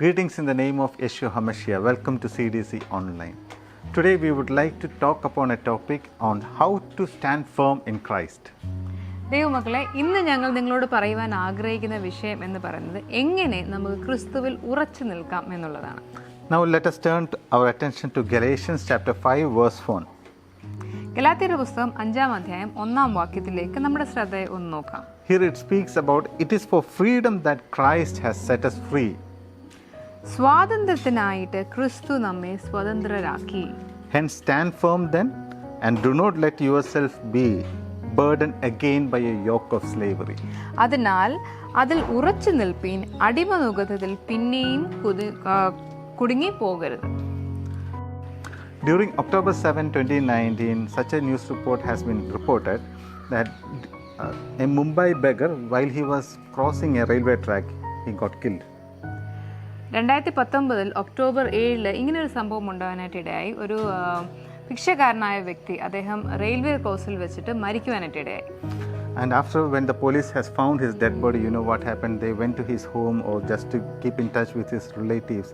Greetings in the name of Yeshua HaMashiach. Welcome to CDC Online. Today we would like to talk upon a topic on how to stand firm in Christ. ദൈവമക്കളെ, ഇന്ന് ഞങ്ങൾ നിങ്ങളോട് പറയുവാൻ ആഗ്രഹിക്കുന്ന വിഷയം എന്ന് പറയുന്നത് എങ്ങനെ നമുക്ക് ക്രിസ്തുവിൽ ഉറച്ചു നിൽക്കാം എന്നുള്ളതാണ്. Now let us turn our attention to Galatians chapter 5 verse 1. ഗലാത്യരുടെ പുസ്തകം 5-ാം അധ്യായം 1-ാം വാക്യത്തിലേക്ക് നമ്മുടെ ശ്രദ്ധയെ ഒന്ന് നോക്കാം. Here it speaks about it is for freedom that Christ has set us free. സ്വാതന്ത്ര്യത്തിനായിട്ട് ക്രിസ്തു നമ്മെ സ്വതന്ത്രരാക്കി. Hence stand firm then and do not let yourself be burdened again by a yoke of slavery. അതിനാൽ അതിൽ ഉറച്ചു നിൽപ്പീൻ, അടിമനുഗതത്തിൽ പിന്നെയും കുടുങ്ങി പോകരുത്. During October 7, 2019, such a news report has been reported that a Mumbai beggar, while he was crossing a railway track, he got killed. 2019 October 7 ഇങ്ങനൊരു സംഭവം ഉണ്ടാകാനായിട്ട് ഇടയായി. ഒരു ഭിക്ഷക്കാരനായ വ്യക്തി അദ്ദേഹം റെയിൽവേ ക്രോസിൽ വെച്ചിട്ട് മരിക്കുവാനായിട്ട് ഇടയായി. And after, when the police has found his dead body, you know what happened? They went to his home or just to keep in touch with his relatives.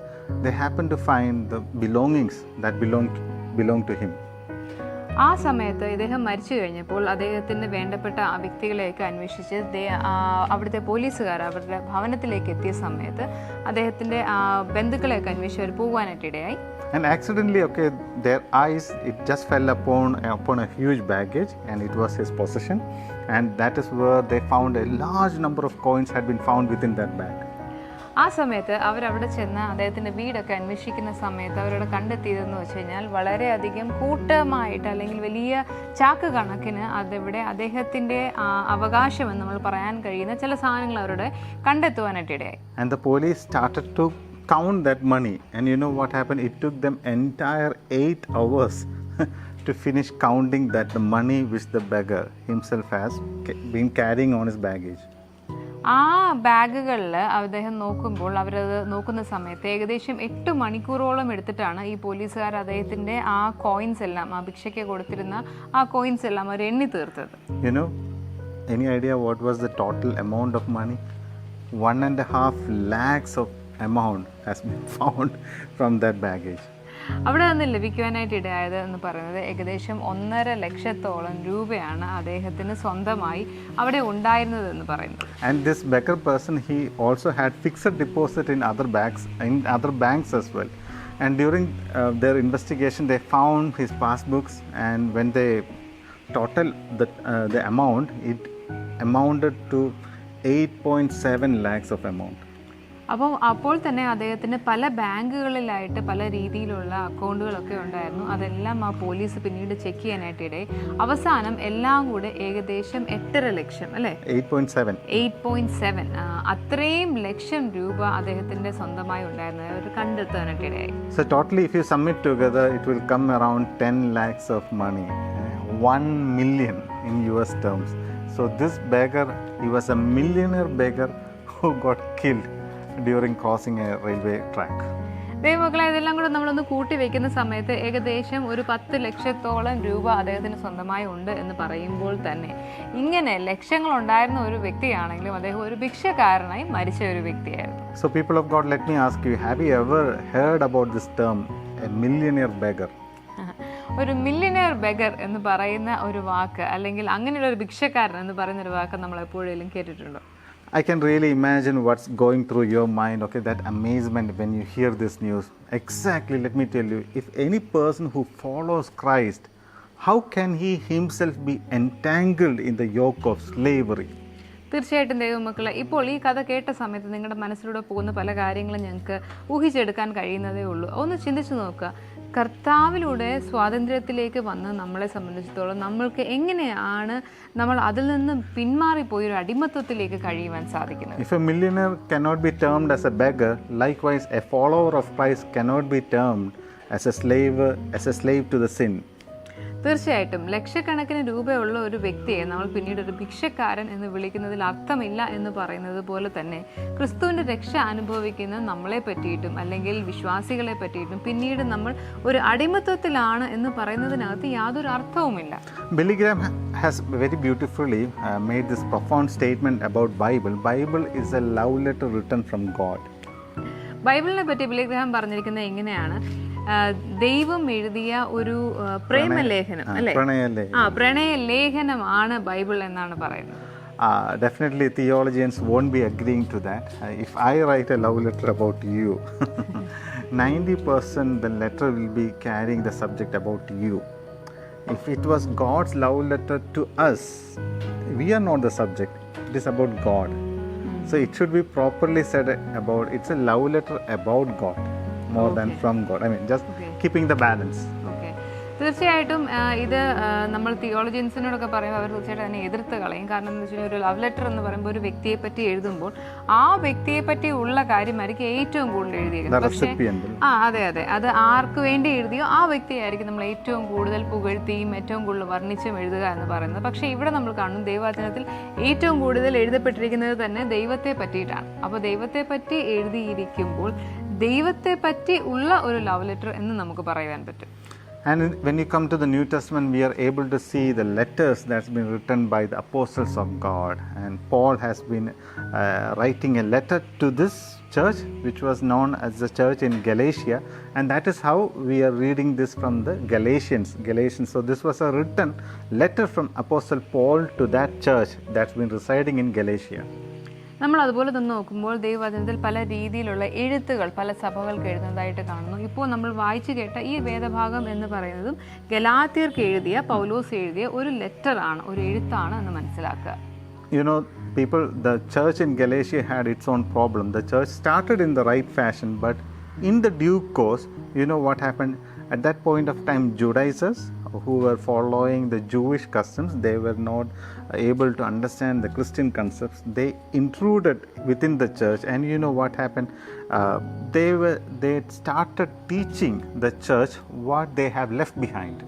They happened to find the belongings that belonged to him. ആ സമയത്ത് ഇദ്ദേഹം മരിച്ചു കഴിഞ്ഞപ്പോൾ അദ്ദേഹത്തിന് വേണ്ടപ്പെട്ട ആ വ്യക്തികളെയൊക്കെ അന്വേഷിച്ച് അവിടുത്തെ പോലീസുകാർ അവരുടെ ഭവനത്തിലേക്ക് എത്തിയ സമയത്ത് അദ്ദേഹത്തിൻ്റെ ബന്ധുക്കളെയൊക്കെ അന്വേഷിച്ച് അവർ പോകുവാനായിട്ട് ഇടയായി. And accidentally, their eyes, it just fell upon a huge baggage, and it was his possession, and that is where they found a large number of coins had been found within that bag. ആ സമയത്ത് അവരവിടെ ചെന്ന് അദ്ദേഹത്തിൻ്റെ വീടൊക്കെ അന്വേഷിക്കുന്ന സമയത്ത് അവരവിടെ കണ്ടെത്തിയതെന്ന് വെച്ച് കഴിഞ്ഞാൽ വളരെയധികം കൂട്ടമായിട്ട് അല്ലെങ്കിൽ വലിയ ചാക്ക് കണക്കിന് അതിവിടെ അദ്ദേഹത്തിൻ്റെ അവകാശമെന്ന് നമ്മൾ പറയാൻ കഴിയുന്ന ചില സാധനങ്ങൾ അവരുടെ കണ്ടെത്തുവാനായിട്ട് ഇടയായി. And the police started to count that money, and you know what happened? It took them entire 8 hours to finish counting that the money which the beggar himself has been carrying on his baggage. ആ ബാഗുകളിൽ അദ്ദേഹം നോക്കുമ്പോൾ അവരത് നോക്കുന്ന സമയത്ത് ഏകദേശം 8 മണിക്കൂറോളം എടുത്തിട്ടാണ് ഈ പോലീസുകാർ അദ്ദേഹത്തിൻ്റെ ആ കോയിൻസ് എല്ലാം, ആ ഭിക്ഷയ്ക്ക് കൊടുത്തിരുന്ന ആ കോയിൻസ് എല്ലാം അവർ എണ്ണി തീർത്തത്. You know, any idea what was the total amount of money? 1.5 lakhs of amount has been found from that baggage. അവിടെ നിന്ന് ലഭിക്കുവാനായിട്ട് ഇടയായത് എന്ന് പറയുന്നത് ഏകദേശം 1.5 ലക്ഷത്തോളം രൂപയാണ് അദ്ദേഹത്തിന് സ്വന്തമായി അവിടെ ഉണ്ടായിരുന്നത് എന്ന് പറയുന്നത്. And this beggar person, he also had fixed deposit in other banks as well. And during their investigation, they found his passbooks, and when they total the amount, it amounted to 8.7 lakhs of amount. അപ്പോൾ തന്നെ അദ്ദേഹത്തിന് പല ബാങ്കുകളിലായിട്ട് പല രീതിയിലുള്ള അക്കൗണ്ടുകളൊക്കെ ഉണ്ടായിരുന്നു. അതെല്ലാം ആ police പിന്നീട് ചെക്ക് ചെയ്യാനായിട്ടിടെ അവസാനം എല്ലാം കൂടെ ഏകദേശം 8.5 ലക്ഷം, അല്ലേ? 8.7 അത്രയും ലക്ഷം രൂപ അദ്ദേഹത്തിന്റെ സ്വന്തമായി ഉണ്ടായിരുന്നു അവർ കണ്ടെത്താനായിട്ടിടയായി. So totally if you sum it together, it will come around 10 lakhs of money, 1 million in US terms. So this beggar, he was a millionaire beggar who got killed during crossing a railway track. ദൈവമക്കളെ, ഇതെല്ലാം കൂടെ നമ്മളൊന്ന് കൂട്ടി വെക്കുന്ന സമയത്ത് ഏകദേശം ഒരു 10 ലക്ഷത്തോളം രൂപ അദ്ദേഹത്തിന് സ്വന്തമായി ഉണ്ട് എന്ന് പറയുമ്പോൾ തന്നെ ഇങ്ങനെ ലക്ഷങ്ങൾ ഉണ്ടായിരുന്ന ഒരു വ്യക്തിയാണെങ്കിലും അദ്ദേഹം ഒരു ഭിക്ഷക്കാരനായി മരിച്ച ഒരു വ്യക്തിയായിരുന്നു. So people of God, let me ask you, have you ever heard about this term, a millionaire beggar? ഒരു മില്യനെയർ ബെഗർ എന്ന് പറയുന്ന ഒരു വാക്ക്, അല്ലെങ്കിൽ അങ്ങനെയുള്ള ഒരു ഭിക്ഷക്കാരൻ എന്ന് പറയുന്ന ഒരു വാക്ക് നമ്മൾ എപ്പോഴെങ്കിലും കേട്ടിട്ടുണ്ടോ? I can really imagine what's going through your mind, that amazement when you hear this news. Exactly, let me tell you, if any person who follows Christ, how can he himself be entangled in the yoke of slavery? തീർച്ചയായിട്ടും ദൈവമക്കളെ, ഇപ്പോൾ ഈ കഥ കേട്ട സമയത്ത് നിങ്ങളുടെ മനസ്സിലൂടെ പോകുന്ന പല കാര്യങ്ങളും ഞങ്ങൾക്ക് ഊഹിച്ചെടുക്കാൻ കഴിയുന്നതേ ഉള്ളൂ. ഒന്ന് ചിന്തിച്ചു നോക്കുക, കർത്താവിലൂടെ സ്വാതന്ത്ര്യത്തിലേക്ക് വന്ന് നമ്മളെ സംബന്ധിച്ചിടത്തോളം നമ്മൾക്ക് എങ്ങനെയാണ് നമ്മൾ അതിൽ നിന്ന് പിന്മാറിപ്പോയി ഒരു അടിമത്വത്തിലേക്ക് കഴിയുവാൻ സാധിക്കുന്നത്? If a millionaire cannot be termed as a beggar, likewise a follower of Christ cannot be termed as a slave to the sin. തീർച്ചയായിട്ടും ലക്ഷക്കണക്കിന് രൂപയുള്ള ഒരു വ്യക്തിയെ നമ്മൾ പിന്നീട് ഒരു ഭിക്ഷക്കാരൻ എന്ന് വിളിക്കുന്നതിൽ അർത്ഥമില്ല എന്ന് പറയുന്നത് പോലെ തന്നെ ക്രിസ്തുവിൻ്റെ രക്ഷ അനുഭവിക്കുന്ന നമ്മളെ പറ്റിയിട്ടും അല്ലെങ്കിൽ വിശ്വാസികളെ പറ്റിയിട്ടും പിന്നീട് നമ്മൾ ഒരു അടിമത്വത്തിലാണ് എന്ന് പറയുന്നതിനകത്ത് യാതൊരു അർത്ഥവുമില്ല. Billy Graham has very beautifully made this profound statement about Bible. Bible is a love letter written from God. ബൈബിളിനെ പറ്റി ബിലിഗ്രഹം പറഞ്ഞിരിക്കുന്നത് എങ്ങനെയാണ്? ദൈവം എഴുതിയ ഒരു പ്രേമലേഖനം അല്ലേ? പ്രണയലേഖനമാണ് ബൈബിൾ എന്നാണ് പറയുന്നത്. Definitely theologians won't be agreeing to that. If I write a love letter about you, 90% the letter will be carrying the subject about you. If it was God's love letter to us, we are not the subject, it is about God. So it should be properly said about, it's a love letter about God more than from God. I mean, just keeping the balance. തീർച്ചയായിട്ടും ഇത് നമ്മൾ തിയോളജിയൻസിനോടൊക്കെ പറയുമ്പോൾ അവർ തീർച്ചയായിട്ടും അതിനെ എതിർത്ത് കളയും. കാരണം എന്താ വെച്ചാൽ ഒരു ലവ് ലെറ്റർ എന്ന് പറയുമ്പോൾ ഒരു വ്യക്തിയെ പറ്റി എഴുതുമ്പോൾ ആ വ്യക്തിയെ പറ്റി ഉള്ള കാര്യമായിരിക്കും ഏറ്റവും കൂടുതൽ എഴുതിയിരിക്കുന്നത്. പക്ഷേ അതെ അത് ആർക്ക് വേണ്ടി എഴുതിയോ ആ വ്യക്തിയായിരിക്കും നമ്മൾ ഏറ്റവും കൂടുതൽ പുകഴ്ത്തിയും ഏറ്റവും കൂടുതൽ വർണ്ണിച്ചും എഴുതുക എന്ന് പറയുന്നത്. പക്ഷേ ഇവിടെ നമ്മൾ കാണും ദൈവവചനത്തിൽ ഏറ്റവും കൂടുതൽ എഴുതപ്പെട്ടിരിക്കുന്നത് തന്നെ ദൈവത്തെ പറ്റിയിട്ടാണ്. അപ്പോൾ ദൈവത്തെ പറ്റി എഴുതിയിരിക്കുമ്പോൾ ദൈവത്തെ പറ്റി ഉള്ള ഒരു ലവ് ലെറ്റർ എന്ന് നമുക്ക് പറയാൻ പറ്റും. And when you come to the New Testament, we are able to see the letters that's been written by the apostles of God. And Paul has been writing a letter to this church, which was known as the church in Galatia. And that is how we are reading this from the Galatians. So this was a written letter from Apostle Paul to that church that's been residing in Galatia. നമ്മൾ അതുപോലെ തന്നെ നോക്കുമ്പോൾ ദൈവവചനത്തിൽ പല രീതിയിലുള്ള എഴുത്തുകൾ പല സഭകൾക്ക് എഴുതുന്നതായിട്ട് കാണുന്നു. ഇപ്പോൾ നമ്മൾ വായിച്ചു കേട്ട ഈ വേദഭാഗം എന്ന് പറയുന്നതും ഗലാത്യർക്ക് എഴുതിയ പൗലോസ് എഴുതിയ ഒരു ലെറ്ററാണ്, ഒരു എഴുത്താണ് എന്ന് മനസ്സിലാക്കുക. You know, people, the church in Galatia had its own problem. The church started in the right fashion, but in the due course, you know what happened? At that point of time, Judaizers who were following the Jewish customs, they were not able to understand the Christian concepts. They intruded within the church, and you know what happened? They started teaching the church what they have left behind.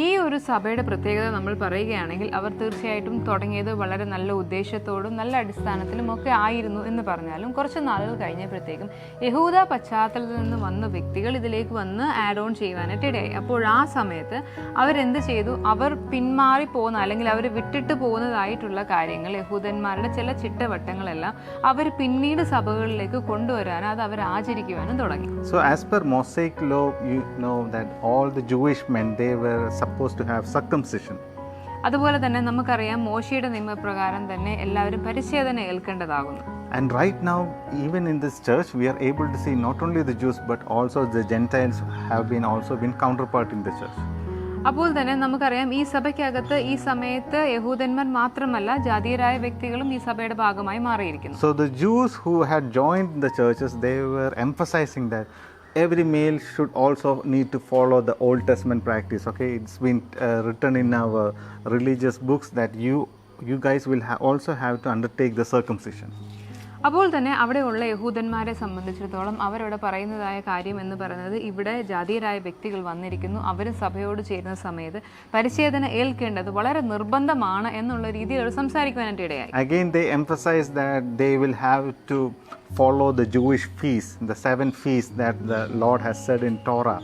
ഈ ഒരു സഭയുടെ പ്രത്യേകത നമ്മൾ പറയുകയാണെങ്കിൽ അവർ തീർച്ചയായിട്ടും തുടങ്ങിയത് വളരെ നല്ല ഉദ്ദേശത്തോടും നല്ല അടിസ്ഥാനത്തിലും ഒക്കെ ആയിരുന്നു എന്ന് പറഞ്ഞാലും കുറച്ച് നാളുകൾ കഴിഞ്ഞപ്പോഴത്തേക്കും യഹൂദ പശ്ചാത്തലത്തിൽ നിന്ന് വന്ന വ്യക്തികൾ ഇതിലേക്ക് വന്ന് ആഡ് ഓൺ ചെയ്യുവാനായിട്ട് ഇടയായി. അപ്പോൾ ആ സമയത്ത് അവരെന്ത് ചെയ്തു? അവർ പിന്മാറി പോകുന്ന അല്ലെങ്കിൽ അവർ വിട്ടിട്ട് പോകുന്നതായിട്ടുള്ള കാര്യങ്ങൾ, യഹൂദന്മാരുടെ ചില ചിട്ടവട്ടങ്ങളെല്ലാം അവർ പിന്നീട് സഭകളിലേക്ക് കൊണ്ടുവരാനും അത് അവർ ആചരിക്കുവാനും തുടങ്ങി. So as per Mosaic law, you know that all the Jewish men, they were supposed to have circumcision. അതുപോലെ തന്നെ നമുക്കറിയാം മോശയുടെ നിയമപ്രകാരം തന്നെ എല്ലാവരും പരിച്ഛേദന ഏൽക്കേണ്ടതാകുന്നു. And right now, even in this church, we are able to see not only the Jews but also the Gentiles have been counterpart in the church. അപ്പോൾ തന്നെ നമുക്കറിയാം ഈ സഭയ്ക്കകത്ത് ഈ സമയത്ത് യഹൂദന്മാർ മാത്രമല്ല ജാതീയരായ വ്യക്തികളും ഈ സഭയുടെ ഭാഗമായി മാറിയിരിക്കുന്നു. So the Jews who had joined the churches, they were emphasizing that every male should also need to follow the Old Testament practice. Okay, it's been written in our religious books that you guys will also have to undertake the circumcision. അപ്പോൾ തന്നെ അവിടെയുള്ള യഹൂദന്മാരെ സംബന്ധിച്ചിടത്തോളം അവരവിടെ പറയുന്നതായ കാര്യം എന്ന് പറയുന്നത് ഇവിടെ ജാതീയരായ വ്യക്തികൾ വന്നിരിക്കുന്നു, അവർ സഭയോട് ചേരുന്ന സമയത്ത് പരിച്ഛേദന ഏൽക്കേണ്ടത് വളരെ നിർബന്ധമാണ് എന്നുള്ള രീതിയിൽ അവർ സംസാരിക്കുവാനായിട്ട് ഇടയായി. Again they emphasize that they will have to follow the Jewish feasts, the 7 feasts that the Lord has said in Torah.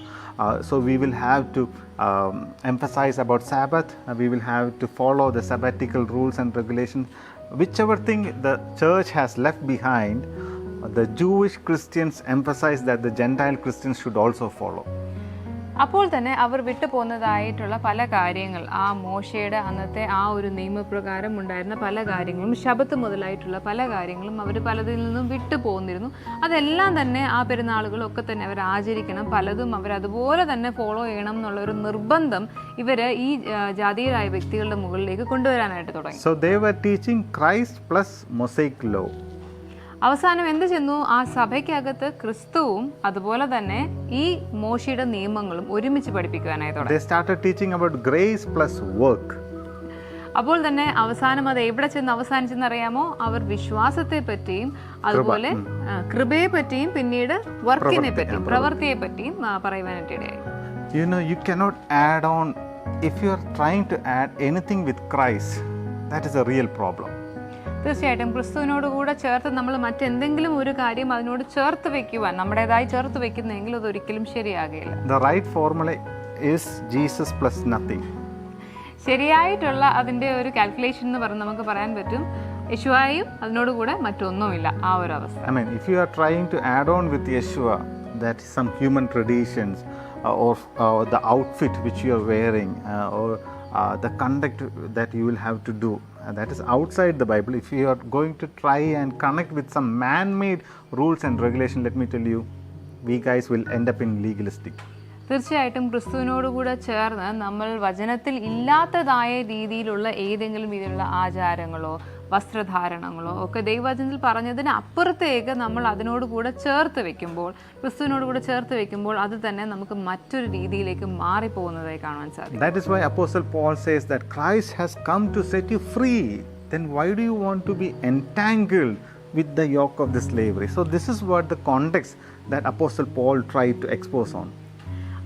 So we will have to emphasize about Sabbath, we will have to follow the sabbatical rules and regulations. Whichever thing the church has left behind, the Jewish Christians emphasize that the Gentile Christians should also follow. അപ്പോൾ തന്നെ അവർ വിട്ടു പോകുന്നതായിട്ടുള്ള പല കാര്യങ്ങൾ, ആ മോശയുടെ അന്നത്തെ ആ ഒരു നിയമപ്രകാരം ഉണ്ടായിരുന്ന പല കാര്യങ്ങളും, ശബത്ത് മുതലായിട്ടുള്ള പല കാര്യങ്ങളും അവർ പലതിൽ നിന്നും വിട്ടു പോന്നിരുന്നു. അതെല്ലാം തന്നെ ആ പെരുന്നാളുകളൊക്കെ തന്നെ അവർ ആചരിക്കണം, പലതും അവർ അതുപോലെ തന്നെ ഫോളോ ചെയ്യണം എന്നുള്ള ഒരു നിർബന്ധം ഇവർ ഈ ജാതീയരായ വ്യക്തികളുടെ മുകളിലേക്ക് കൊണ്ടുവരാനായിട്ട് തുടങ്ങി. So they were teaching Christ plus Mosaic law. അവസാനം എന്ത് ചെന്നു? ആ സഭയ്ക്കകത്ത് ക്രിസ്തുവും അതുപോലെ തന്നെ ഈ മോശയുടെ നിയമങ്ങളും ഒരുമിച്ച് പഠിപ്പിക്കുവാനായി തുടങ്ങി. They started teaching about grace plus work. അപ്പോൾ തന്നെ അവസാനം അത് എവിടെ ചെന്ന് അവസാനിച്ചെന്ന് അറിയാമോ? അവർ വിശ്വാസത്തെ പറ്റിയും അതുപോലെ കൃപയെ പറ്റിയും പിന്നീട് വർക്കിനെ പറ്റിയും പ്രവൃത്തിയെ പറ്റിയും പറയുവാനായിട്ട് ഇടയായി. You know, you cannot add on. If you are trying to add anything with Christ, that is a real problem. തീർച്ചയായിട്ടും ക്രിസ്തുവിനോട് കൂടെ ചേർത്ത് നമ്മൾ മറ്റെന്തെങ്കിലും ഒരു കാര്യം അതിനോട് ചേർത്ത് വെക്കുവാൻ നമ്മുടേതായി ചേർത്ത് വെക്കുന്നെങ്കിൽ അതൊരിക്കലും ശരിയാകില്ല. The right formula is Jesus plus nothing. ശരിയായിട്ടുള്ള അതിൻ്റെ ഒരു കാൽക്കുലേഷൻ എന്ന് പറഞ്ഞ് നമുക്ക് പറയാൻ പറ്റും, യേശുവായും അതിനോടുകൂടെ മറ്റൊന്നുമില്ല ആ ഒരു അവസ്ഥ. I mean, if you are trying to add on with Yeshua, that is some human traditions or the outfit which you are wearing or the conduct that you will have to do, that is outside the Bible. If you are going to try and connect with some man-made rules and regulation, let me tell you, we guys will end up in legalistic. തീർച്ചയായിട്ടും ക്രിസ്തുവിനോടുകൂടെ ചേർന്ന് നമ്മൾ വചനത്തിൽ ഇല്ലാത്തതായ രീതിയിലുള്ള ഏതെങ്കിലും രീതിയിലുള്ള ആചാരങ്ങളോ വസ്ത്രധാരണങ്ങളോ ഒക്കെ ദൈവവചനത്തിൽ പറഞ്ഞതിന് അപ്പുറത്തേക്ക് നമ്മൾ അതിനോടുകൂടെ ചേർത്ത് വെക്കുമ്പോൾ, ക്രിസ്തുവിനോടുകൂടെ ചേർത്ത് വെക്കുമ്പോൾ അത് തന്നെ നമുക്ക് മറ്റൊരു രീതിയിലേക്ക് മാറിപ്പോകുന്നതായി കാണാൻ സാധിക്കും. That is why Apostle Paul says that Christ has come to set you free. Then why do you want to be entangled with the yoke of the slavery? So this is what the context that Apostle Paul tried to expose on.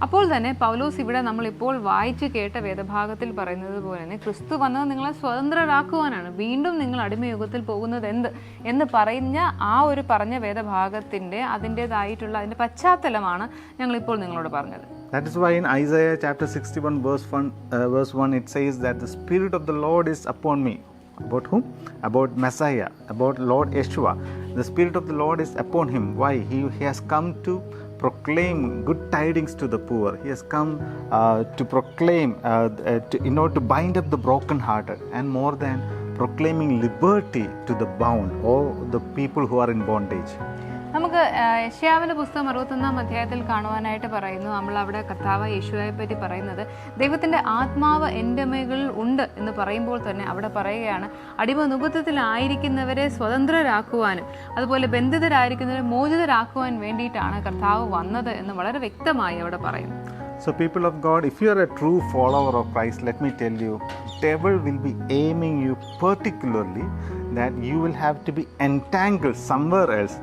അപ്പോൾ തന്നെ പൗലോസ് ഇവിടെ നമ്മളിപ്പോൾ വായിച്ചു കേട്ട വേദഭാഗത്തിൽ പറയുന്നത് പോലെ തന്നെ ക്രിസ്തു വന്നത് നിങ്ങളെ സ്വതന്ത്രരാക്കുവാനാണ്, വീണ്ടും നിങ്ങൾ അടിമയുഗത്തിൽ പോകുന്നത് എന്ന് പറഞ്ഞ വേദഭാഗത്തിൻ്റെ അതിൻ്റേതായിട്ടുള്ള അതിൻ്റെ പശ്ചാത്തലമാണ് ഞങ്ങളിപ്പോൾ നിങ്ങളോട് പറഞ്ഞത്. That is why in Isaiah chapter 61 verse 1 it says that the Spirit of the Lord is upon me. About whom? About Messiah, about Lord Yeshua. The Spirit of the Lord is upon him. Why? He has come to proclaim good tidings to the poor. He has come to proclaim, to bind up the brokenhearted, and more than proclaiming liberty to the bound or the people who are in bondage. നമുക്ക് യെശയ്യാവിൻ്റെ പുസ്തകം 61-ാം അധ്യായത്തിൽ കാണുവാനായിട്ട് പറയുന്നു, നമ്മൾ അവിടെ കർത്താവ് യേശുവയെ പറ്റി പറയുന്നത് ദൈവത്തിൻ്റെ ആത്മാവ് എൻ്റെ മേകളിൽ ഉണ്ട് എന്ന് പറയുമ്പോൾ തന്നെ അവിടെ പറയുകയാണ് അടിമ നുപുത്തത്തിലായിരിക്കുന്നവരെ സ്വതന്ത്രരാക്കുവാനും അതുപോലെ ബന്ധിതരായിരിക്കുന്നവരെ മോചിതരാക്കുവാൻ വേണ്ടിയിട്ടാണ് കർത്താവ് വന്നത് എന്ന് വളരെ വ്യക്തമായി അവിടെ പറയുന്നു. So people of God, if you are a true follower of Christ, let me tell you, devil will be aiming you particularly that you will have to be entangled somewhere else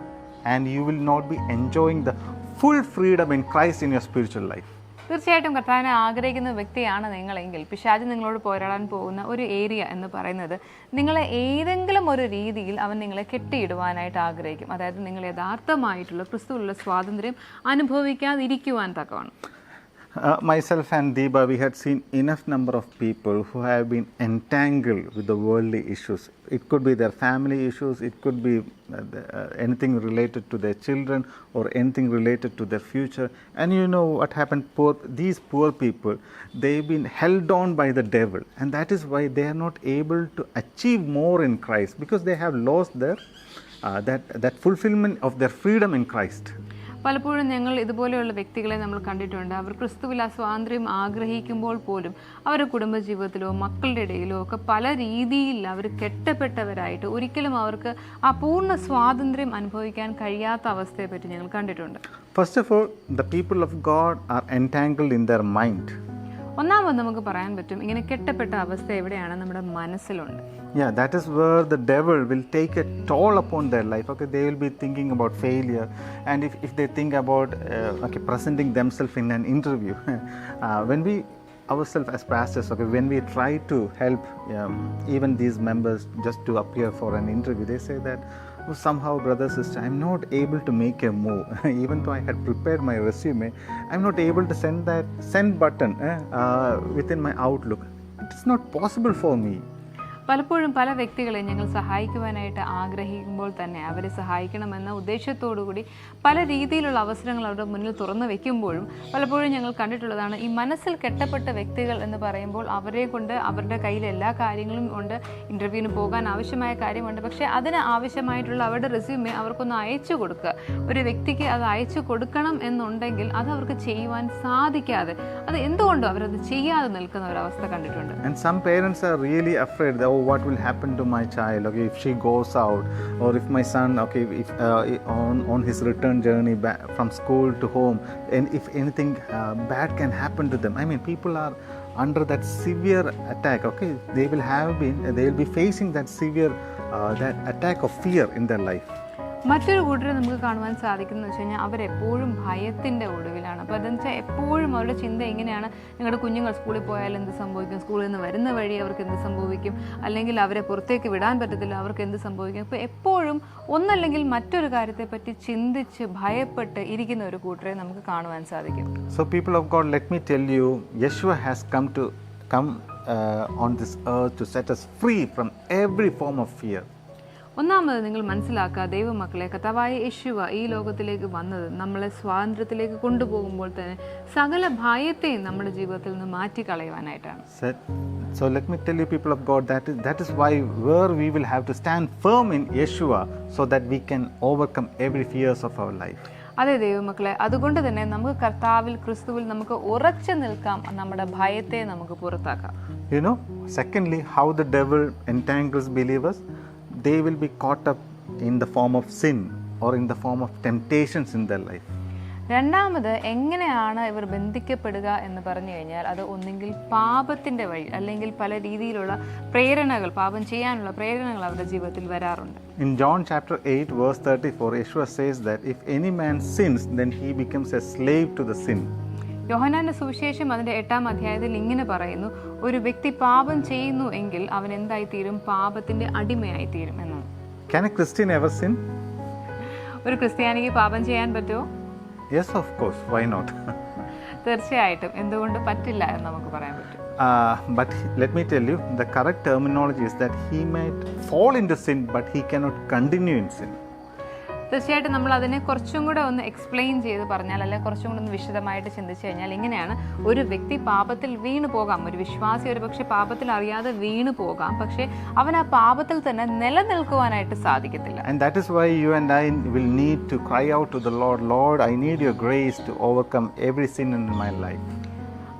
and you will not be enjoying the full freedom in Christ in your spiritual life. തീർച്ചയായിട്ടും കർത്താവിനെ ആഗ്രഹിക്കുന്ന വ്യക്തിയാണ് നിങ്ങളെങ്കിൽ പിശാച് നിങ്ങളോട് പോരാടാൻ പോകുന്ന ഒരു area എന്ന് പറയുന്നത് നിങ്ങളെ ഏതെങ്കിലും ഒരു രീതിയിൽ അവൻ നിങ്ങളെ കെട്ടിയിടുവാനായിട്ട് ആഗ്രഹിക്കും. അതായത് നിങ്ങൾ യഥാർത്ഥമായിട്ടുള്ള ക്രിസ്തുവിലുള്ള സ്വാതന്ത്ര്യം അനുഭവിക്കാതിരിക്കുവാൻ തക്കമാണ്. Myself and Deepa, we had seen enough number of people who have been entangled with the worldly issues. It could be their family issues, it could be anything related to their children or anything related to their future. And you know what happened? These poor people, they've been held on by the devil, and that is why they are not able to achieve more in Christ, because they have lost their that fulfillment of their freedom in Christ. പലപ്പോഴും ഞങ്ങൾ ഇതുപോലെയുള്ള വ്യക്തികളെ നമ്മൾ കണ്ടിട്ടുണ്ട്. അവർ ക്രിസ്തുവിൽ ആ സ്വാതന്ത്ര്യം ആഗ്രഹിക്കുമ്പോൾ പോലും അവരുടെ കുടുംബജീവിതത്തിലോ മക്കളുടെ ഇടയിലോ ഒക്കെ പല രീതിയിൽ അവർ കെട്ടപ്പെട്ടവരായിട്ട് ഒരിക്കലും അവർക്ക് ആ പൂർണ്ണ സ്വാതന്ത്ര്യം അനുഭവിക്കാൻ കഴിയാത്ത അവസ്ഥയെപ്പറ്റി ഞങ്ങൾ കണ്ടിട്ടുണ്ട്. First of all, the people of God are entangled in their mind. ഒന്നാമത് നമുക്ക് പറയാൻ പറ്റും ഇങ്ങനെ കെട്ടപ്പെട്ട അവസ്ഥ എവിടെയാണ്? നമ്മുടെ മനസ്സിലുണ്ട്. Yeah, that is where the devil will take a toll upon their life. Okay, they will be thinking about failure, and if they think about presenting themselves in an interview, when we ourselves as pastors, okay, when we try to help even these members just to appear for an interview, they say that somehow, brother, sister, I'm not able to make a move. Even though I had prepared my resume, I'm not able to send that send button within my Outlook. It's not possible for me. പലപ്പോഴും പല വ്യക്തികളെ ഞങ്ങൾ സഹായിക്കുവാനായിട്ട് ആഗ്രഹിക്കുമ്പോൾ തന്നെ അവരെ സഹായിക്കണമെന്ന ഉദ്ദേശത്തോടുകൂടി പല രീതിയിലുള്ള അവസരങ്ങൾ അവരുടെ മുന്നിൽ തുറന്നു വെക്കുമ്പോഴും പലപ്പോഴും ഞങ്ങൾ കണ്ടിട്ടുള്ളതാണ് ഈ മനസ്സിൽ കെട്ടപ്പെട്ട വ്യക്തികൾ എന്ന് പറയുമ്പോൾ അവരെ കൊണ്ട് അവരുടെ കയ്യിൽ എല്ലാ കാര്യങ്ങളും ഉണ്ട്, ഇൻ്റർവ്യൂവിന് പോകാൻ ആവശ്യമായ കാര്യമുണ്ട്, പക്ഷേ അതിന് ആവശ്യമായിട്ടുള്ള അവരുടെ റെസ്യൂമെ അവർക്കൊന്ന് അയച്ചു കൊടുക്കുക. ഒരു വ്യക്തിക്ക് അത് അയച്ചു കൊടുക്കണം എന്നുണ്ടെങ്കിൽ അത് അവർക്ക് ചെയ്യുവാൻ സാധിക്കാതെ അത് എന്തുകൊണ്ടോ അവരത് ചെയ്യാതെ നിൽക്കുന്ന ഒരവസ്ഥ കണ്ടിട്ടുണ്ട്. And some parents are really afraid that what will happen to my child, okay, if she goes out, or if my son, okay, if on his return journey back from school to home, and if anything bad can happen to them. I mean, people are under that severe attack, okay, they will be facing that severe that attack of fear in their life. മറ്റൊരു കൂട്ടരെ നമുക്ക് കാണുവാൻ സാധിക്കുന്നത് വെച്ച് കഴിഞ്ഞാൽ അവരെപ്പോഴും ഭയത്തിൻ്റെ ഒടുവിലാണ്. അപ്പോൾ അതെന്ന് വെച്ചാൽ എപ്പോഴും അവരുടെ ചിന്ത എങ്ങനെയാണ്, ഞങ്ങളുടെ കുഞ്ഞുങ്ങൾ സ്കൂളിൽ പോയാൽ എന്ത് സംഭവിക്കും, സ്കൂളിൽ നിന്ന് വരുന്ന വഴി അവർക്ക് എന്ത് സംഭവിക്കും, അല്ലെങ്കിൽ അവരെ പുറത്തേക്ക് വിടാൻ പറ്റത്തില്ല, അവർക്ക് എന്ത് സംഭവിക്കും. അപ്പോൾ എപ്പോഴും ഒന്നല്ലെങ്കിൽ മറ്റൊരു കാര്യത്തെപ്പറ്റി ചിന്തിച്ച് ഭയപ്പെട്ട് ഇരിക്കുന്ന ഒരു കൂട്ടരെ നമുക്ക് കാണുവാൻ സാധിക്കും. So people of God, let me tell you, Yeshua has come on this earth to set us free from every form of fear. ഒന്നാമത് നിങ്ങൾ മനസ്സിലാക്കുക, ദൈവമക്കളെ, കർത്താവായ യേശുവ ഈ ലോകത്തിലേക്ക് വന്നത് നമ്മളെ സ്വാതന്ത്ര്യത്തിലേക്ക് കൊണ്ടുപോകുമ്പോൾ തന്നെ സകല ഭയത്തെയും നമ്മുടെ ജീവിതത്തിൽ നിന്ന് മാറ്റിക്കളയുവാനായിട്ടാണ്. So let me tell you, people of God, that is why where we will have to stand firm in Yeshua so that we can overcome every fears of our life. അതെ ദൈവമക്കളെ, അതുകൊണ്ട് തന്നെ നമുക്ക് കർത്താവിൽ ക്രിസ്തുവിൽ നമുക്ക് ഉറച്ചു നിൽക്കാം, നമ്മുടെ ഭയത്തെ നമുക്ക് പുറത്താക്കാം. You know, secondly, how the devil entangles believers, they will be caught up in the form of sin or in the form of temptations in their life. രണ്ടാമത് എങ്ങനെയാണ് ഇവർ ബന്ധിക്കപ്പെടുക എന്ന് പറഞ്ഞു കഴിഞ്ഞാൽ അത് ഒന്നെങ്കിൽ പാപത്തിൻ്റെ വഴി അല്ലെങ്കിൽ പല രീതിയിലുള്ള പ്രേരണകൾ, പാപം ചെയ്യാനുള്ള പ്രേരണകൾ അവരുടെ ജീവിതത്തിൽ വരാറുണ്ട്. In John chapter 8 verse 34, Yeshua says that if any man sins, then he becomes a slave to the sin. യോഹന്നാന്റെ സുവിശേഷം അതിന്റെ 8-ാം അധ്യായത്തിൽ ഇങ്ങനെ പറയുന്നു, ഒരു വ്യക്തി പാപം ചെയ്യുന്നു എങ്കിൽ അവൻ എന്തായിത്തീരും? പാപത്തിന്റെ അടിമയായി തീരും എന്നാണ്. Can a Christian ever sin? ഒരു ക്രിസ്ത്യാനിക്ക് പാപം ചെയ്യാൻ പറ്റുമോ? Yes, of course. Why not? തീർച്ചയായിട്ടും, എന്തുകൊണ്ട് പറ്റില്ല എന്ന് നമുക്ക് പറയാൻ പറ്റും. But let me tell you, the correct terminology is that he might fall into sin, but he cannot continue in sin. തീർച്ചയായിട്ടും നമ്മൾ അതിനെ കുറച്ചും കൂടെ ഒന്ന് എക്സ്പ്ലെയിൻ ചെയ്ത് പറഞ്ഞാൽ, അല്ലെങ്കിൽ കുറച്ചും കൂടെ ഒന്ന് വിശദമായിട്ട് ചിന്തിച്ചു കഴിഞ്ഞാൽ ഇങ്ങനെയാണ്: ഒരു വ്യക്തി പാപത്തിൽ വീണു പോകാം, ഒരു വിശ്വാസി ഒരു പക്ഷേ പാപത്തിൽ അറിയാതെ വീണു പോകാം, പക്ഷേ അവൻ ആ പാപത്തിൽ തന്നെ നിലനിൽക്കുവാനായിട്ട് സാധിക്കത്തില്ല. And that is why you and I will need to cry out to the Lord, Lord, I need your grace to overcome every sin in my life.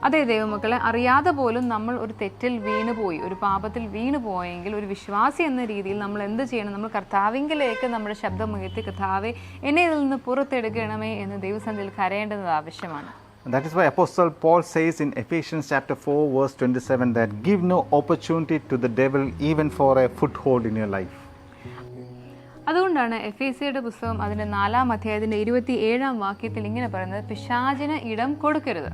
അതെ ദൈവമക്കളെ, അറിയാതെ പോലും നമ്മൾ ഒരു തെറ്റിൽ വീണുപോയി, ഒരു പാപത്തിൽ വീണുപോയെങ്കിൽ ഒരു വിശ്വാസി എന്ന രീതിയിൽ നമ്മൾ എന്ത് ചെയ്യണം? നമ്മൾ കർത്താവിങ്കിലേക്ക് നമ്മുടെ ശബ്ദമുയർത്തി, കർത്താവെ എന്നെ ഇതിൽ നിന്ന് പുറത്തെടുക്കണമേ എന്ന് ദൈവസന്നിധിയിൽ കരയേണ്ടത് ആവശ്യമാണ്. That is why Apostle Paul says in Ephesians chapter 4 verse 27 that give no opportunity to the devil even for a foothold in your life. അതുകൊണ്ടാണ് എഫേസ്യരുടെ പുസ്തകം അതിൻ്റെ 4-ാം അധ്യായത്തിൻ്റെ 27-ാം വാക്യത്തിൽ ഇങ്ങനെ പറയുന്നത്, പിശാചിന് ഇടം കൊടുക്കരുത്.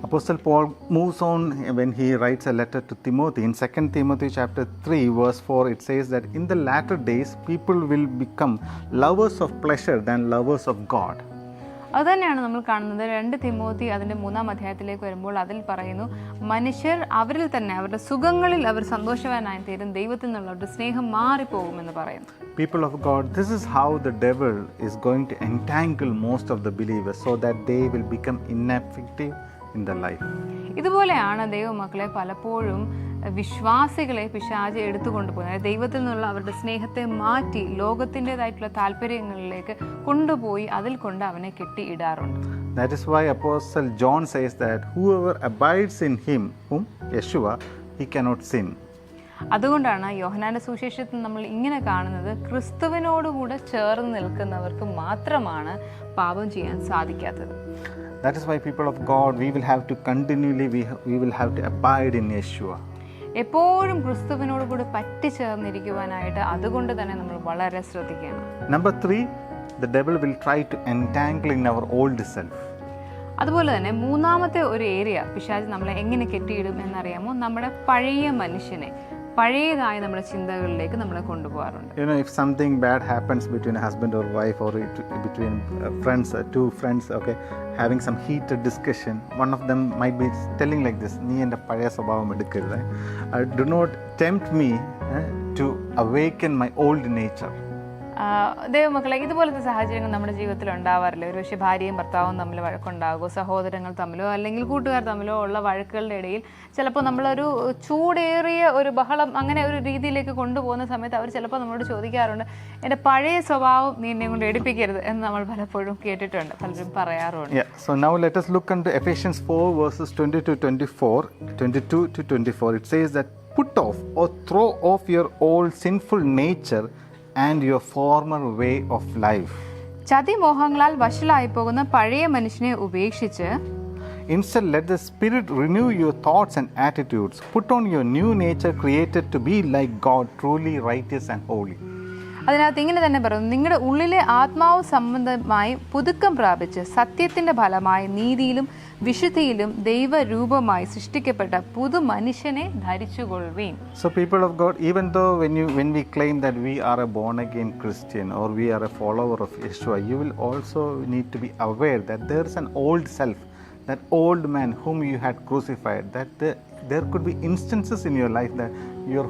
Apostle Paul moves on when he writes a letter to Timothy. In 2 Timothy chapter 3 verse 4 it says that in the latter days people will become lovers of pleasure than lovers of God. അതുതന്നെയാണ് നമ്മൾ കാണുന്നത് 2 Timothy അതിൻ്റെ 3-ാം അധ്യായത്തിലേക്ക് വരുമ്പോൾ അതിൽ പറയുന്നു, മനുഷ്യർ അവരിൽ തന്നെ അവരുടെ സുഖങ്ങളിൽ അവർ സന്തോഷവാനായി തീരും, ദൈവത്തിൽ നിന്നുള്ള അവരുടെ സ്നേഹം മാറിപ്പോകുമെന്ന് പറയുന്നു. People of God, this is how the devil is going to entangle most of the believers so that they will become ineffective in their life. ഇതുപോലെയാണ് ദൈവമക്കളെ പലപ്പോഴും വിശ്വാസികളെ പിശാച് എടുത്തുകൊണ്ടുപോകുന്നത്. ദൈവത്തിൽ നിന്നുള്ള അവരുടെ സ്നേഹത്തെ മാറ്റി ലോകത്തിൻ്റെതായിട്ടുള്ള താല്പര്യങ്ങളിലേക്ക് കൊണ്ടുപോയി അതിൽ കൊണ്ട് അവനെ കെട്ടിയിടാറുണ്ട്. That is why Apostle John says that whoever abides in him, whom Yeshua, he cannot sin. അതുകൊണ്ടാണ് യോഹന്നാന്റെ സുവിശേഷത്തിൽ നമ്മൾ ഇങ്ങനെ കാണുന്നത്, ക്രിസ്തുവിനോടുകൂടെ ചേർന്ന് നിൽക്കുന്നവർക്ക് മാത്രമാണ് പാപം ചെയ്യാൻ സാധിക്കാത്തത്. That is why, people of God, we will have to continually, we will have to abide in Yeshua. എപ്പോഴും ക്രിസ്തുവിനോട് കൂടി പറ്റിച്ചേർന്നിരിക്കുവാനായിട്ട് അതുകൊണ്ട് തന്നെ നമ്മൾ വളരെ ശ്രദ്ധിക്കണം. Number 3, the devil will try to entangle in our old self. അതുപോലെ തന്നെ മൂന്നാമത്തെ ഒരു ഏരിയ പിശാച് നമ്മളെ എങ്ങനെ കെട്ടിയിടും എന്നറിയാമോ? നമ്മുടെ പഴയ മനുഷ്യനെ, പഴയതായ നമ്മുടെ ചിന്തകളിലേക്ക് നമ്മളെ കൊണ്ടുപോകാറുണ്ട്. You know, if something bad happens between a husband or wife or between friends, two friends, okay, having some heated discussion, one of them might be telling like this, nee ende pazhaya swabhavam edukkarudha, do not tempt me to awaken my old nature. ദൈവമക്കളെ, ഇതുപോലത്തെ സാഹചര്യങ്ങൾ നമ്മുടെ ജീവിതത്തിൽ ഉണ്ടാവാറില്ല. ഒരു പക്ഷേ ഭാര്യയും ഭർത്താവും തമ്മിൽ വഴക്കുണ്ടാകുമോ, സഹോദരങ്ങൾ തമ്മിലോ അല്ലെങ്കിൽ കൂട്ടുകാർ തമ്മിലോ ഉള്ള വഴക്കുകളുടെ ഇടയിൽ ചിലപ്പോൾ നമ്മളൊരു ചൂടേറിയ ഒരു ബഹളം അങ്ങനെ ഒരു രീതിയിലേക്ക് കൊണ്ടുപോകുന്ന സമയത്ത് അവർ ചിലപ്പോൾ നമ്മളോട് ചോദിക്കാറുണ്ട്, എൻ്റെ പഴയ സ്വഭാവം നീ എന്നെ കൊണ്ട് എടുപ്പിക്കരുത് എന്ന് നമ്മൾ പലപ്പോഴും കേട്ടിട്ടുണ്ട്, പലരും പറയാറുണ്ട്. So now let us look into Ephesians 4 verses 20 to 24, 22 to 24. It says that put off or throw off your old sinful nature and your former way of life. ചതിമോഹങ്ങളാൽ വശലായി പോകുന്ന പഴയ മനുഷ്യനെ ഉപേക്ഷിച്ച് instead let the Spirit renew your thoughts and attitudes. Put on your new nature created to be like God, truly righteous and holy. അതിനകത്ത് ഇങ്ങനെ തന്നെ പറയുന്നു, നിങ്ങളുടെ ഉള്ളിലെ ആത്മാവ് സംബന്ധമായി പുതുക്കം പ്രാപിച്ച് സത്യത്തിന്റെ ഫലമായി നീതിയിലും വിശുദ്ധിയിലും ദൈവരൂപമായി സൃഷ്ടിക്കപ്പെട്ട പുതു മനുഷ്യനെ ധരിച്ചുകൊള്ളുവീൻ. So people of God, even though when we claim that we are a born again Christian or we are a follower of Yeshua, you will also need to be aware that there is an old self, that old man whom you had crucified, that there could be instances in your life that your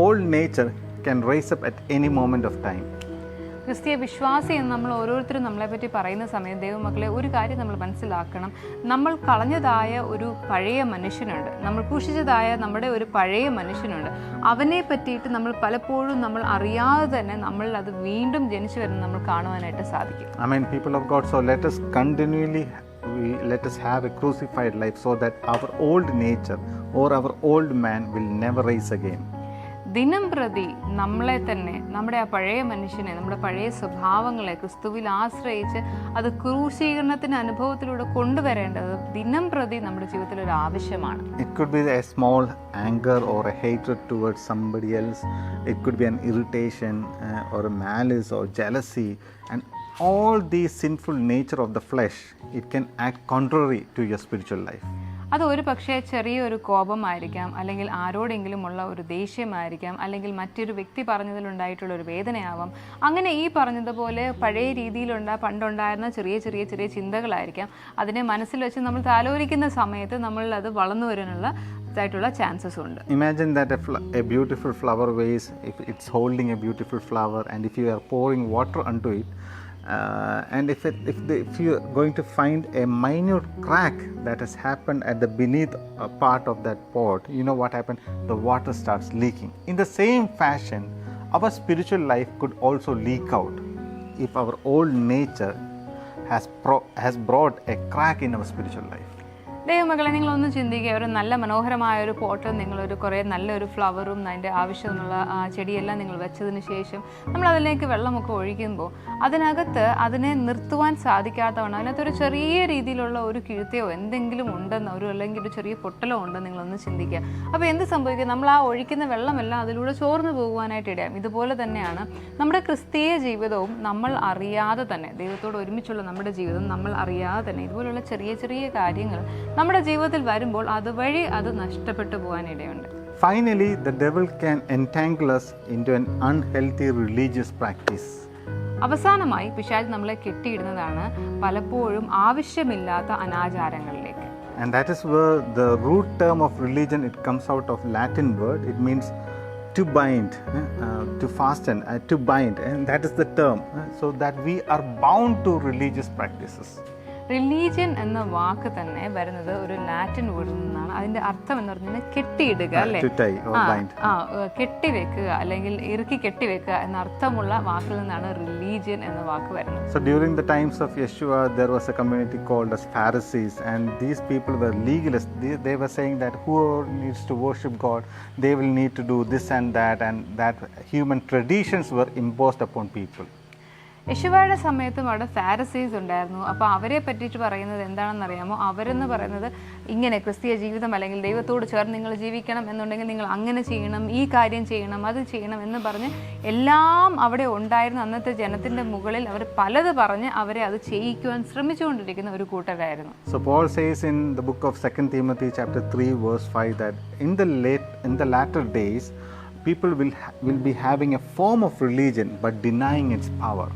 old nature can rise up at any moment of time. ക്രിസ്തീയ വിശ്വാസി എന്ന് നമ്മൾ ഓരോരുത്തരും നമ്മളെപ്പറ്റി പറയുന്ന സമയം ദൈവമക്കളെ ഒരു കാര്യം നമ്മൾ മനസ്സിലാക്കണം. നമ്മൾ കളഞ്ഞതായ ഒരു പഴയ മനുഷ്യനുണ്ട്, നമ്മൾ ക്രൂശിച്ചതായ നമ്മുടെ ഒരു പഴയ മനുഷ്യനുണ്ട്. അവനെ പറ്റിയിട്ട് നമ്മൾ പലപ്പോഴും നമ്മൾ അറിയാതെ തന്നെ നമ്മൾ അത് വീണ്ടും ജനിച്ചു വരുന്നത് നമ്മൾ കാണുവാനായിട്ട് സാധിക്കും. I mean, people of God, so let us continually let us have a crucified life so that our old nature or our old man will never rise again. ദിനം പ്രതി നമ്മളെ തന്നെ, നമ്മുടെ ആ പഴയ മനുഷ്യനെ, നമ്മുടെ പഴയ സ്വഭാവങ്ങളെ ക്രിസ്തുവിൽ ആശ്രയിച്ച് അത് ക്രൂശീകരണത്തിൻ്റെ അനുഭവത്തിലൂടെ കൊണ്ടുവരേണ്ടത് ദിനം പ്രതി നമ്മുടെ ജീവിതത്തിൽ ഒരു ആവശ്യമാണ്. It could be a small anger or a hatred towards somebody else. It could be an irritation or a malice or jealousy, and all these sinful nature of the flesh, it can act contrary to your spiritual life. അത് ഒരു പക്ഷേ ചെറിയൊരു കോപമായിരിക്കാം, അല്ലെങ്കിൽ ആരോടെങ്കിലുമുള്ള ഒരു ദേഷ്യമായിരിക്കാം, അല്ലെങ്കിൽ മറ്റൊരു വ്യക്തി പറഞ്ഞതിലുണ്ടായിട്ടുള്ള ഒരു വേദനയാവാം. അങ്ങനെ ഈ പറഞ്ഞതുപോലെ പഴയ പണ്ടുണ്ടായിരുന്ന ചെറിയ ചെറിയ ചെറിയ ചിന്തകളായിരിക്കാം. അതിനെ മനസ്സിൽ വെച്ച് നമ്മൾ താലോലിക്കുന്ന സമയത്ത് നമ്മൾ അത് വളർന്നു വരാനുള്ള ചാൻസസ് ഉണ്ട്. Imagine that a beautiful flower vase, if it's holding a beautiful flower, and if you are pouring water onto it, and if you are going to find a minute crack that has happened at the beneath part of that pot, you know what happened? The water starts leaking. In the same fashion, our spiritual life could also leak out if our old nature has brought a crack in our spiritual life. ദൈവമക്കളെ, നിങ്ങളൊന്ന് ചിന്തിക്കുക. ഒരു നല്ല മനോഹരമായ ഒരു pot, നിങ്ങളൊരു കുറേ നല്ലൊരു ഫ്ലവറും അതിൻ്റെ ആവശ്യമുള്ള ചെടിയെല്ലാം നിങ്ങൾ വെച്ചതിന് ശേഷം നമ്മൾ അതിലേക്ക് വെള്ളമൊക്കെ ഒഴിക്കുമ്പോൾ അതിനകത്ത് അതിനെ നിർത്തുവാൻ സാധിക്കാത്തവണ്ണം അതിനകത്തൊരു ചെറിയ രീതിയിലുള്ള ഒരു കിഴുത്തയോ എന്തെങ്കിലും ഉണ്ടെന്ന്, അല്ലെങ്കിൽ ഒരു ചെറിയ പൊട്ടലോ ഉണ്ടെന്ന് നിങ്ങളൊന്ന് ചിന്തിക്കുക. അപ്പോൾ എന്ത് സംഭവിക്കുക? നമ്മൾ ആ ഒഴിക്കുന്ന വെള്ളമെല്ലാം അതിലൂടെ ചോർന്നു പോകുവാനായിട്ട് ഇടയാം. ഇതുപോലെ തന്നെയാണ് നമ്മുടെ ക്രിസ്തീയ ജീവിതവും. നമ്മൾ അറിയാതെ തന്നെ, ദൈവത്തോട് ഒരുമിച്ചുള്ള നമ്മുടെ ജീവിതം നമ്മൾ അറിയാതെ തന്നെ ഇതുപോലുള്ള ചെറിയ ചെറിയ കാര്യങ്ങൾ നമ്മുടെ ജീവിതത്തിൽ വരുമ്പോൾ അതുവഴി അത് നഷ്ടപ്പെട്ടു പോകാനിടയുണ്ട്. Finally, the devil can entangle us into an unhealthy religious practice. അവസാനമായി പിശാച് നമ്മളെ കെട്ടിയിടുന്നതാണ് പലപ്പോഴും ആവശ്യമില്ലാത്ത അനാചാരങ്ങളിലേക്ക്. And that is where the root term of religion, it comes out of Latin word. It means to bind, to fasten, to bind, and that is the term, so that we are bound to religious practices. Religion എന്ന വാക്ക് തന്നെ വരുന്നത് ഒരു Latin വേർഡിൽ നിന്നാണ്. അതിന്റെ അർത്ഥം എന്ന് പറഞ്ഞാൽ കെട്ടിയിടുക, അല്ലെ? കെട്ടിവെക്കുക അല്ലെങ്കിൽ ഇറുക്കി കെട്ടിവെക്കുക എന്ന അർത്ഥമുള്ള വാക്കിൽ നിന്നാണ് റിലീജിയൻ എന്ന വാക്ക് വരുന്നത്. So during the times of Yeshua, there was a community called as Pharisees, and these people were legalists. They were saying that whoever needs to worship God, they will need to do this and that human traditions were imposed upon people. യേശുവയുടെ സമയത്തും അവിടെ Pharisees ഉണ്ടായിരുന്നു. അപ്പോൾ അവരെ പറ്റിയിട്ട് പറയുന്നത് എന്താണെന്നറിയാമോ? അവരെന്ന് പറയുന്നത് ഇങ്ങനെ ക്രിസ്തീയ ജീവിതം അല്ലെങ്കിൽ ദൈവത്തോട് ചേർന്ന് നിങ്ങൾ ജീവിക്കണം എന്നുണ്ടെങ്കിൽ നിങ്ങൾ അങ്ങനെ ചെയ്യണം, ഈ കാര്യം ചെയ്യണം, അത് ചെയ്യണം എന്ന് പറഞ്ഞ് എല്ലാം അവിടെ ഉണ്ടായിരുന്ന അന്നത്തെ ജനത്തിൻ്റെ മുകളിൽ അവർ പലത് പറഞ്ഞ് അവരെ അത് ചെയ്യിക്കുവാൻ ശ്രമിച്ചുകൊണ്ടിരിക്കുന്ന ഒരു കൂട്ടരായിരുന്നു. So Paul says in the book of 2 Timothy chapter 3 verse 5 that in the latter days people will be having a form of religion but denying its power.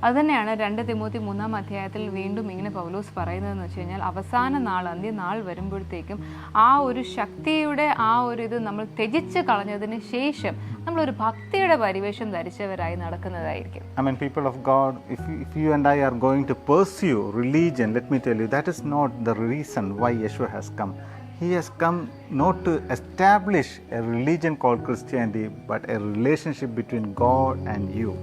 അതുതന്നെയാണ് 2 തിമോത്തി 3-ാം അധ്യായത്തിൽ വീണ്ടും ഇങ്ങനെ പൗലോസ് പറയുന്നതെന്ന് വെച്ച് കഴിഞ്ഞാൽ അവസാന നാൾ, അന്ത്യനാൾ വരുമ്പോഴത്തേക്കും ആ ഒരു ശക്തിയുടെ ആ ഒരു ഇത് നമ്മൾ ത്യജിച്ച് കളഞ്ഞതിന് ശേഷം നമ്മളൊരു ഭക്തിയുടെ പരിവേഷം ധരിച്ചവരായി നടക്കുന്നതായിരിക്കും. I mean, people of God, if you and I are going to pursue religion, let me tell you, that is not the reason why Yeshua has come. He has come not to establish a religion called Christianity, but a relationship between God and you.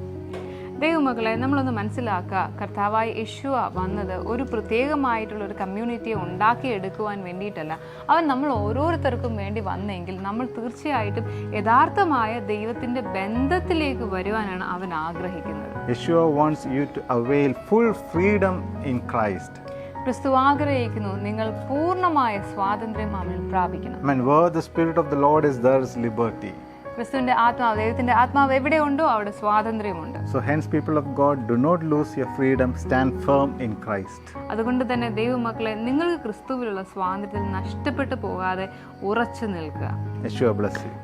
ദൈവമക്കളെ, നമ്മളൊന്ന് മനസ്സിലാക്കുക, കർത്താവായ യേശുവ വന്നത് ഒരു പ്രത്യേകമായിട്ടുള്ള ഒരു കമ്മ്യൂണിറ്റിയെ ഉണ്ടാക്കിയെടുക്കുവാൻ വേണ്ടിയിട്ടല്ല. അവൻ നമ്മൾ ഓരോരുത്തർക്കും വേണ്ടി വന്നെങ്കിൽ നമ്മൾ തീർച്ചയായിട്ടും യഥാർത്ഥമായ ദൈവത്തിൻ്റെ ബന്ധത്തിലേക്ക് വരുവാനാണ് അവൻ ആഗ്രഹിക്കുന്നത്. Yeshua wants you to avail full freedom in Christ. ക്രിസ്തു ആഗ്രഹിക്കുന്നു നിങ്ങൾ പൂർണ്ണമായ സ്വാതന്ത്ര്യം അവനിൽ പ്രാപിക്കണം. I mean, where the Spirit of the Lord is, there is liberty. ക്രിസ്തുവിന്റെ ആത്മാവ്, ദൈവത്തിന്റെ ആത്മാവ് എവിടെയുണ്ടോ അവിടെ സ്വാതന്ത്ര്യമുണ്ട്. So hence, people of God, do not lose your freedom, stand firm in Christ. അതുകൊണ്ട് തന്നെ ദൈവമക്കളെ, നിങ്ങൾക്ക് ക്രിസ്തുവിലുള്ള സ്വാതന്ത്ര്യത്തിൽ നഷ്ടപ്പെട്ടു പോകാതെ ഉറച്ചു നിൽക്കുക. Yeshua bless you.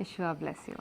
Yeshua bless you.